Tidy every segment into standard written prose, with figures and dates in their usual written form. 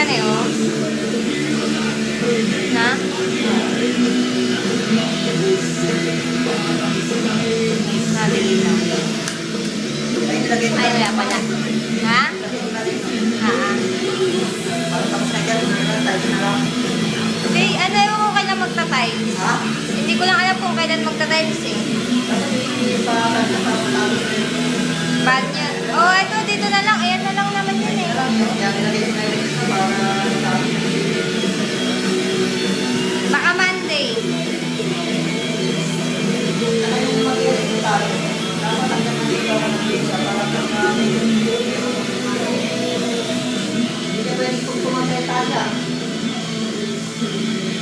gani, oh. Na? Nalagay lang. Ay, wala pala. Ha? Okay, ano yung kung kailan magta-tiles? Hindi ko lang alam kung kailan magta-tiles eh. Bad yun. Oh, ito, dito na lang. Ayan na lang naman yun eh. Baka Monday.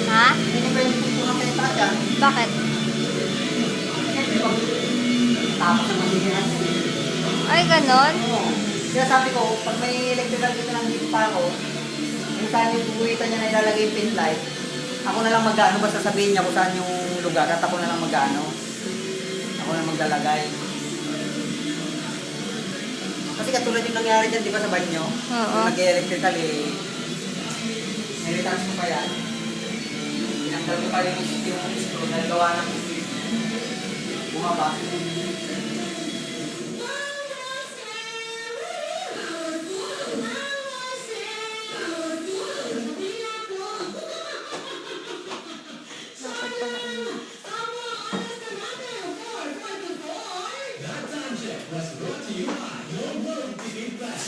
Ha? Bakit? Ay, ganon? Kaya sabi ko, pag may electrical dito lang dito pa ako, yung saan yung buwitan niya na ilalagay yung pin light, ako na lang mag-ano, basta sabihin niya kung saan yung lugar at ako na lang mag-ano. Ako na maglalagay. Kasi katulad yung nangyari dyan, di ba sa banyo? Oo. Yung nag-electrical eh. Nilitans ko pa yan. Pinanggal ko pa yung screw, nagawa ng bumaba. Was brought to you by your world TV Plus.